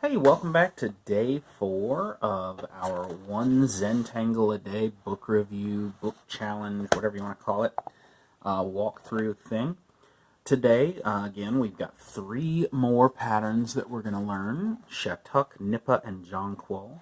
Hey, welcome back to day 4 of our One Zentangle A Day book review, book challenge, whatever you want to call it, walkthrough thing. Today, again, we've got 3 more patterns that we're going to learn, Shattuck, Nipa, and Jonquil.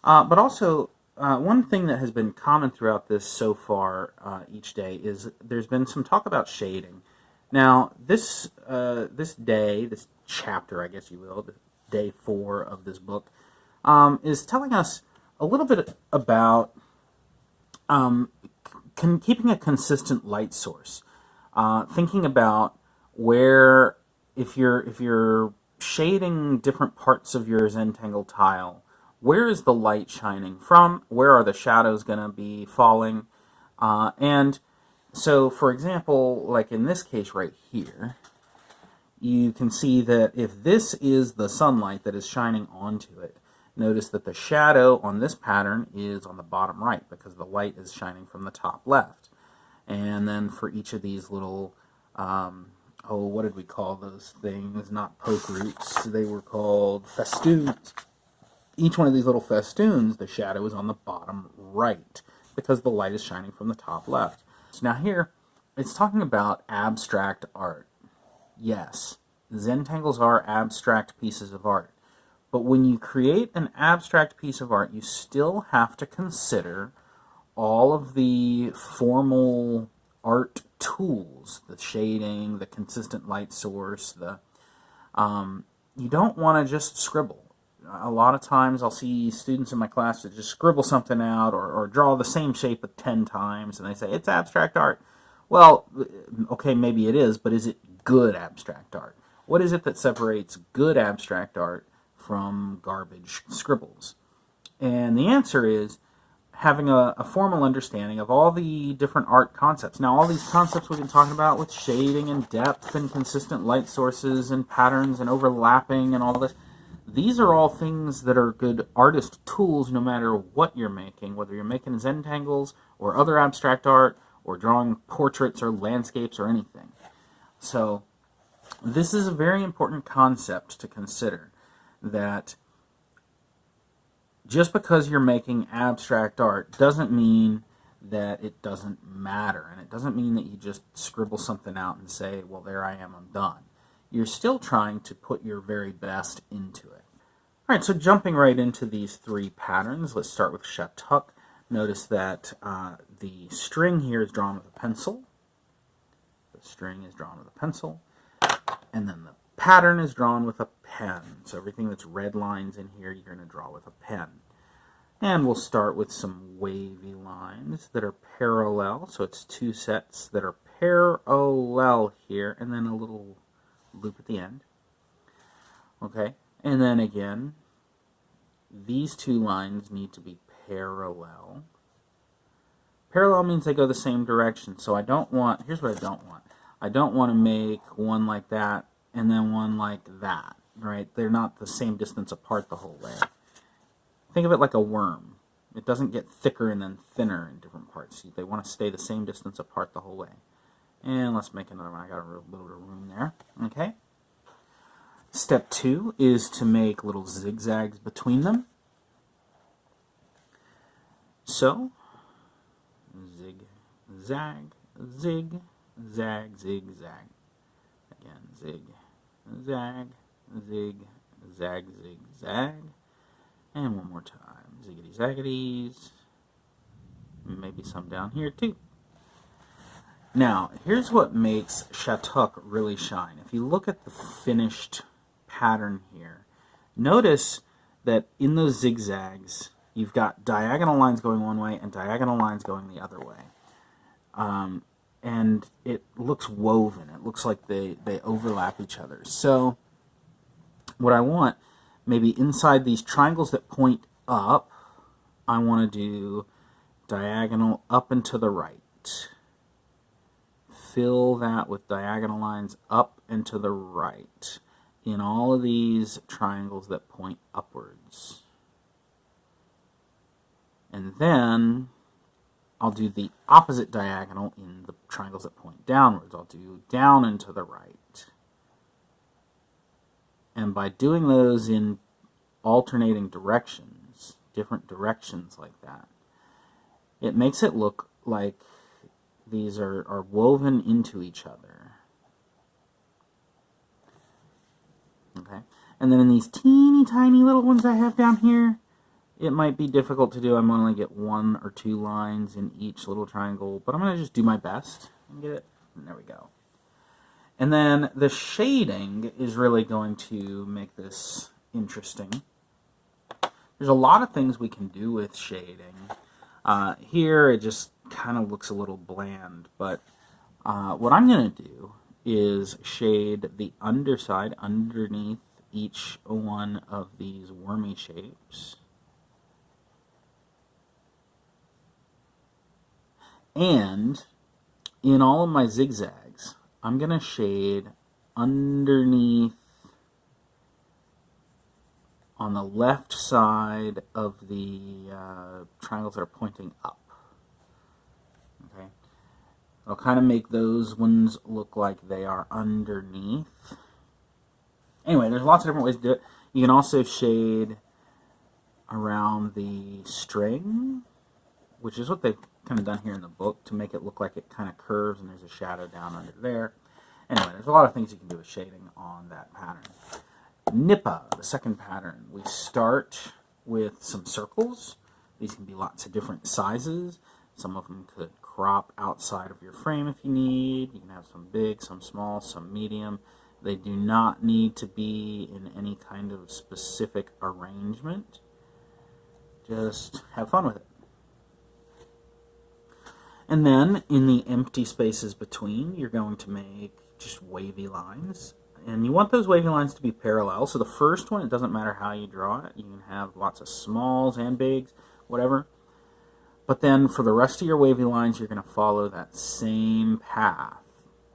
But also, one thing that has been common throughout this so far each day is there's been some talk about shading. Now, this chapter, I guess you will, day 4 of this book, is telling us a little bit about keeping a consistent light source. Thinking about where, if you're shading different parts of your Zentangle tile, where is the light shining from? Where are the shadows going to be falling? And so, for example, like in this case right here, you can see that if this is the sunlight that is shining onto it, notice that the shadow on this pattern is on the bottom right because the light is shining from the top left. And then for each of these little, what did we call those things? Not poke roots, they were called festoons. Each one of these little festoons, the shadow is on the bottom right because the light is shining from the top left. So now here, it's talking about abstract art. Yes, Zentangles are abstract pieces of art. But when you create an abstract piece of art, you still have to consider all of the formal art tools, the shading, the consistent light source, you don't want to just scribble. A lot of times I'll see students in my class that just scribble something out or draw the same shape 10 times and they say, it's abstract art. Well, okay, maybe it is, but is it good abstract art? What is it that separates good abstract art from garbage scribbles? And the answer is having a formal understanding of all the different art concepts. Now, all these concepts we've been talking about with shading and depth and consistent light sources and patterns and overlapping and all this, these are all things that are good artist tools no matter what you're making, whether you're making Zentangles or other abstract art or drawing portraits or landscapes or anything. So this is a very important concept to consider, that just because you're making abstract art doesn't mean that it doesn't matter, and it doesn't mean that you just scribble something out and say, well, there I am, I'm done. You're still trying to put your very best into it. All right, so jumping right into these 3 patterns, let's start with Shattuck. Notice that the string here is drawn with a pencil. The string is drawn with a pencil. And then the pattern is drawn with a pen. So everything that's red lines in here, you're going to draw with a pen. And we'll start with some wavy lines that are parallel. So it's 2 sets that are parallel here, and then a little loop at the end. Okay, and then again, these 2 lines need to be parallel. Parallel means they go the same direction, so here's what I don't want. I don't want to make one like that and then one like that, right? They're not the same distance apart the whole way. Think of it like a worm. It doesn't get thicker and then thinner in different parts. They want to stay the same distance apart the whole way. And let's make another one. I got a little bit of room there. Okay. Step 2 is to make little zigzags between them. So, zig, zag, zig, zag, zig, zag. Again, zig, zag, zig, zag, zig, zag. And one more time. Ziggity zaggities. Maybe some down here too. Now, here's what makes Shattuck really shine. If you look at the finished pattern here, notice that in those zigzags, you've got diagonal lines going one way and diagonal lines going the other way. And it looks woven. It looks like they overlap each other. So what I want, maybe inside these triangles that point up, I want to do diagonal up and to the right. Fill that with diagonal lines up and to the right in all of these triangles that point upwards. And then I'll do the opposite diagonal in the triangles that point downwards. I'll do down and to the right. And by doing those in alternating directions, different directions like that, it makes it look like these are woven into each other. Okay, and then in these teeny tiny little ones I have down here, it might be difficult to do. I'm only get 1 or 2 lines in each little triangle, but I'm going to just do my best and get it. And there we go. And then the shading is really going to make this interesting. There's a lot of things we can do with shading. Here it just kind of looks a little bland, but what I'm going to do is shade the underside underneath each one of these wormy shapes. And in all of my zigzags, I'm going to shade underneath on the left side of the triangles that are pointing up. Okay, I'll kind of make those ones look like they are underneath. Anyway, there's lots of different ways to do it. You can also shade around the string, which is what they've kind of done here in the book to make it look like it kind of curves and there's a shadow down under there. Anyway, there's a lot of things you can do with shading on that pattern. Nipa, the second pattern, we start with some circles. These can be lots of different sizes. Some of them could crop outside of your frame if you need. You can have some big, some small, some medium. They do not need to be in any kind of specific arrangement. Just have fun with it. And then in the empty spaces between, you're going to make just wavy lines. And you want those wavy lines to be parallel. So the first one, it doesn't matter how you draw it. You can have lots of smalls and bigs, whatever. But then for the rest of your wavy lines, you're going to follow that same path,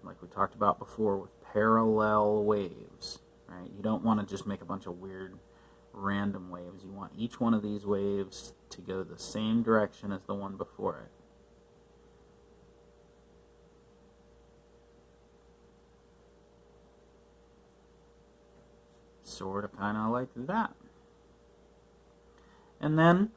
like we talked about before with parallel waves. Right? You don't want to just make a bunch of weird random waves. You want each one of these waves to go the same direction as the one before it. Sort of kind of like that. And then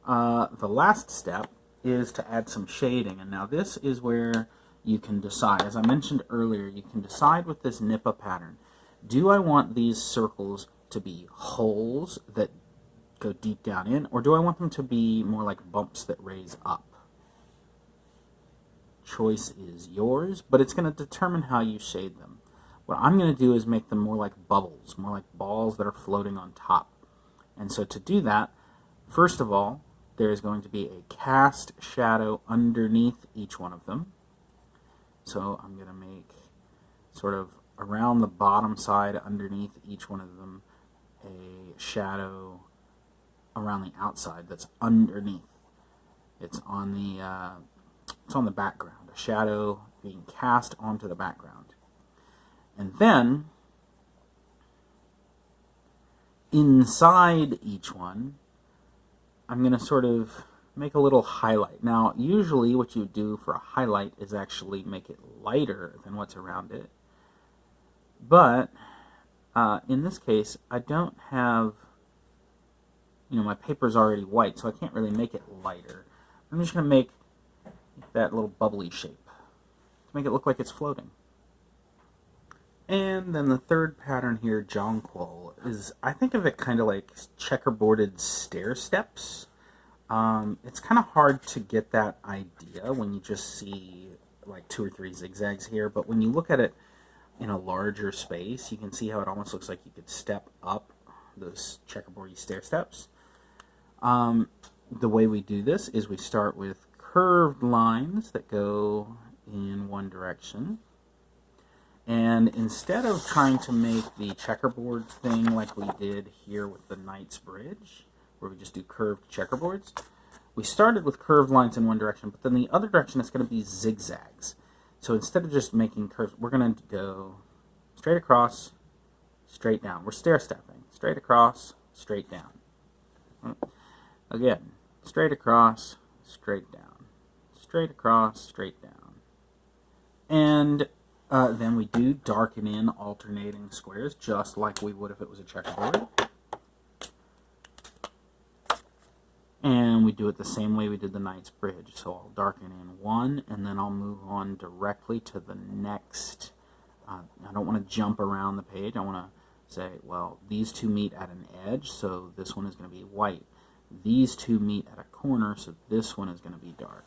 the last step is to add some shading. And now this is where you can decide. As I mentioned earlier, you can decide with this Nipa pattern. Do I want these circles to be holes that go deep down in, or do I want them to be more like bumps that raise up? Choice is yours, but it's going to determine how you shade them. What I'm going to do is make them more like bubbles, more like balls that are floating on top. And so to do that, first of all, there is going to be a cast shadow underneath each one of them. So I'm going to make sort of around the bottom side underneath each one of them a shadow around the outside that's underneath. It's on the background, a shadow being cast onto the background. And then, inside each one, I'm going to sort of make a little highlight. Now, usually what you would do for a highlight is actually make it lighter than what's around it. But, in this case, I don't have, my paper's already white, so I can't really make it lighter. I'm just going to make that little bubbly shape to make it look like it's floating. And then the third pattern here, Jonquil, is, I think of it kind of like checkerboarded stair steps. It's kind of hard to get that idea when you just see like 2 or 3 zigzags here, but when you look at it in a larger space, you can see how it almost looks like you could step up those checkerboardy stair steps. The way we do this is we start with curved lines that go in one direction. And instead of trying to make the checkerboard thing like we did here with the Knight's Bridge, where we just do curved checkerboards, we started with curved lines in one direction, but then the other direction is going to be zigzags. So instead of just making curves, we're going to go straight across, straight down. We're stair-stepping. Straight across, straight down. Again, straight across, straight down. Straight across, straight down. And then we do darken in alternating squares, just like we would if it was a checkerboard. we do it the same way we did the Knight's Bridge. So I'll darken in one, and then I'll move on directly to the next. I don't want to jump around the page. I want to say, well, these two meet at an edge, so this one is going to be white. These two meet at a corner, so this one is going to be dark.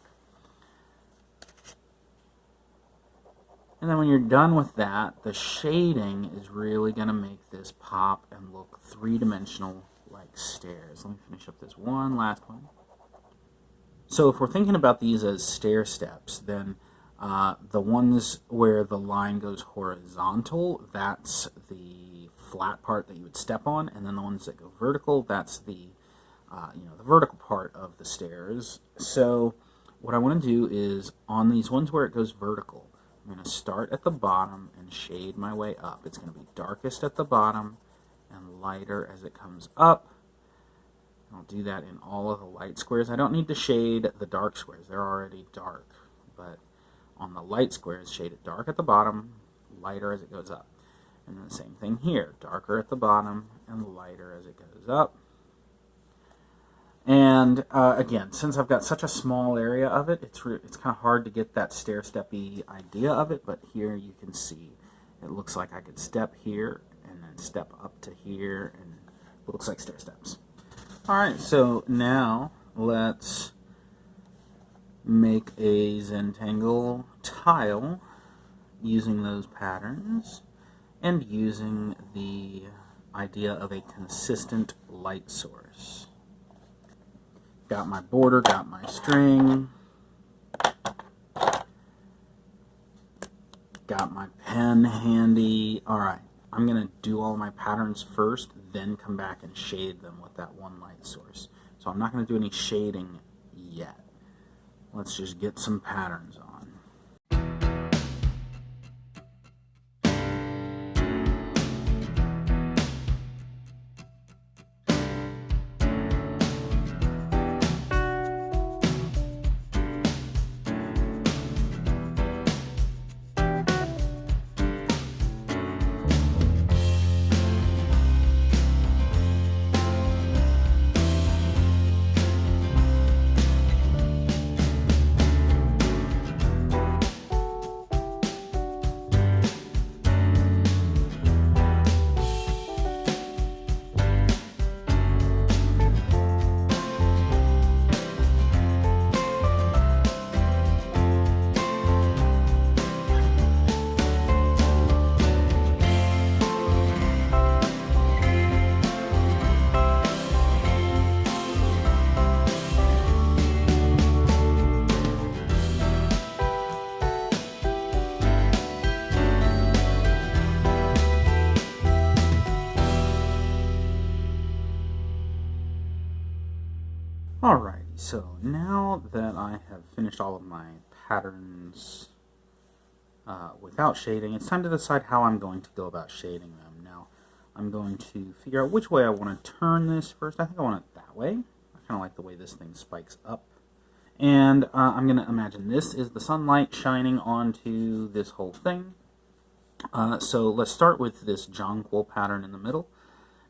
And then when you're done with that, the shading is really going to make this pop and look three-dimensional like stairs. Let me finish up this one last one. So if we're thinking about these as stair steps, then the ones where the line goes horizontal, that's the flat part that you would step on, and then the ones that go vertical, that's the the vertical part of the stairs. So what I want to do is on these ones where it goes vertical, I'm going to start at the bottom and shade my way up. It's going to be darkest at the bottom and lighter as it comes up. I'll do that in all of the light squares. I don't need to shade the dark squares. They're already dark. But on the light squares, shade it dark at the bottom, lighter as it goes up. And then the same thing here. Darker at the bottom and lighter as it goes up. And again, since I've got such a small area of it, it's kind of hard to get that stair-steppy idea of it, but here you can see it looks like I could step here and then step up to here, and it looks like stair steps. Alright, so now let's make a Zentangle tile using those patterns and using the idea of a consistent light source. Got my border, got my string, got my pen handy. Alright, I'm going to do all my patterns first, then come back and shade them with that one light source. So I'm not going to do any shading yet. Let's just get some patterns on. Alrighty, so now that I have finished all of my patterns without shading, it's time to decide how I'm going to go about shading them. Now, I'm going to figure out which way I want to turn this first. I think I want it that way. I kind of like the way this thing spikes up. And I'm going to imagine this is the sunlight shining onto this whole thing. So let's start with this Jonquil pattern in the middle.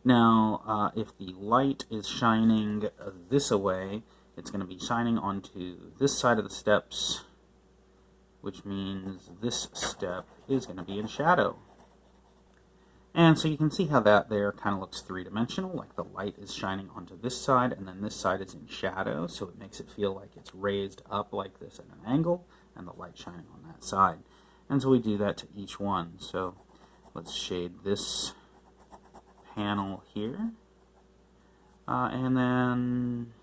Now, if the light is shining this way, it's going to be shining onto this side of the steps, which means this step is going to be in shadow. And so you can see how that there kind of looks three-dimensional, like the light is shining onto this side, and then this side is in shadow, so it makes it feel like it's raised up like this at an angle, and the light shining on that side. And so we do that to each one. So let's shade this panel here, and then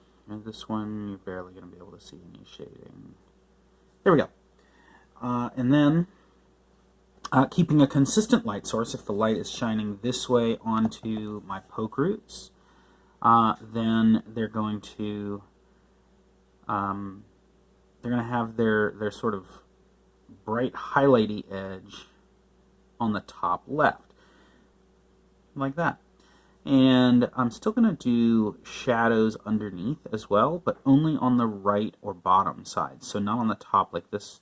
this one you're barely going to be able to see any shading. There we go. And then keeping a consistent light source, if the light is shining this way onto my poke roots, then they're going to have their sort of bright highlighty edge on the top left, like that. And I'm still going to do shadows underneath as well, but only on the right or bottom side, so not on the top like this.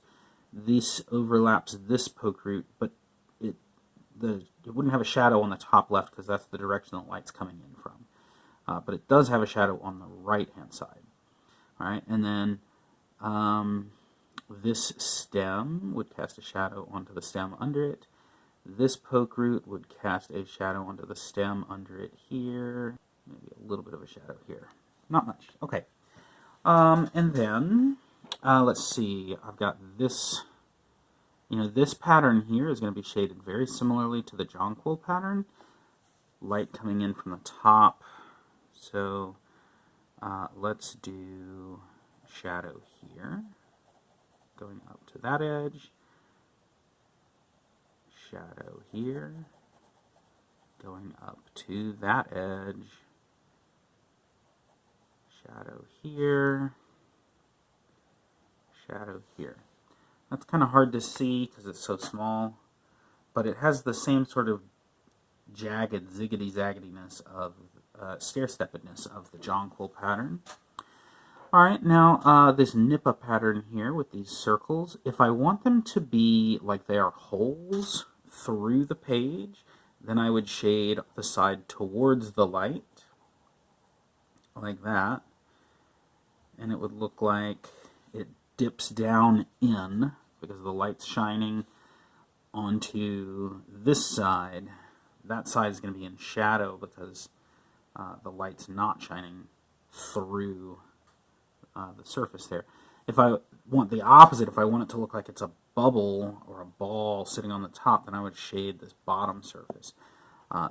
This overlaps this poke root, but it wouldn't have a shadow on the top left because that's the direction the light's coming in from. But it does have a shadow on the right hand side. All right, and then this stem would cast a shadow onto the stem under it. This poke root would cast a shadow onto the stem under it here. Maybe a little bit of a shadow here. Not much. Okay. And then, let's see. I've got this, this pattern here is going to be shaded very similarly to the Jonquil pattern. Light coming in from the top. So, let's do shadow here. Going up to that edge. Shadow here. Going up to that edge. Shadow here. Shadow here. That's kind of hard to see because it's so small, but it has the same sort of jagged ziggity-zaggediness of stair-steppedness of the Jonquil pattern. Alright, now this Nipa pattern here with these circles, if I want them to be like they are holes through the page, then I would shade the side towards the light, like that, and it would look like it dips down in, because the light's shining onto this side. That side is going to be in shadow because the light's not shining through the surface there. If I want the opposite, if I want it to look like it's a bubble or a ball sitting on the top, then I would shade this bottom surface.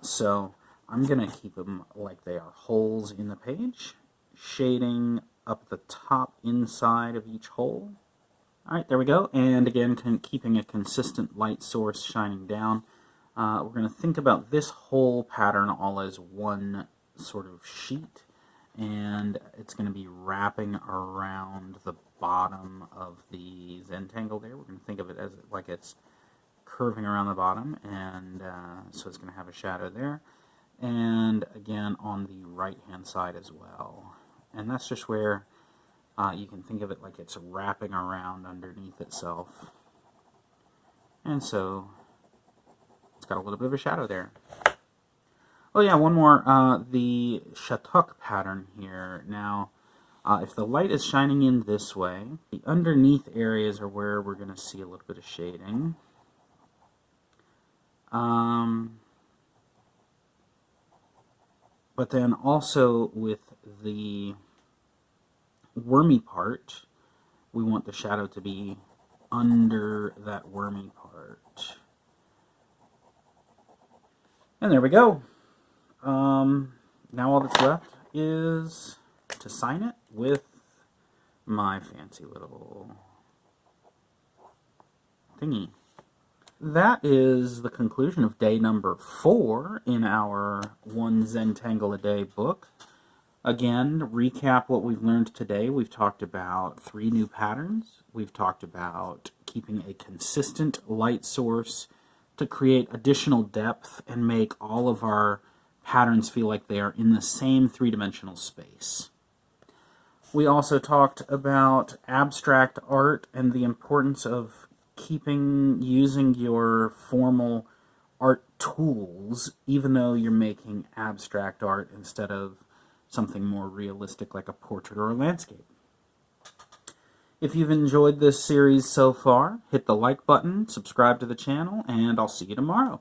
So I'm going to keep them like they are holes in the page, shading up the top inside of each hole. Alright, there we go. And again, keeping a consistent light source shining down. We're going to think about this whole pattern all as one sort of sheet, and it's going to be wrapping around the bottom of the Zentangle there. We're going to think of it as like it's curving around the bottom, and so it's going to have a shadow there. And again, on the right-hand side as well. And that's just where you can think of it like it's wrapping around underneath itself. And so it's got a little bit of a shadow there. Oh yeah, one more, the Shattuck pattern here. Now, if the light is shining in this way, the underneath areas are where we're going to see a little bit of shading. But then also with the wormy part, we want the shadow to be under that wormy part. And there we go. Now all that's left is to sign it with my fancy little thingy. That is the conclusion of day number 4 in our One Zentangle A Day book. Again, to recap what we've learned today, we've talked about 3 new patterns. We've talked about keeping a consistent light source to create additional depth and make all of our patterns feel like they are in the same 3-dimensional space. We also talked about abstract art and the importance of using your formal art tools, even though you're making abstract art instead of something more realistic like a portrait or a landscape. If you've enjoyed this series so far, hit the like button, subscribe to the channel, and I'll see you tomorrow.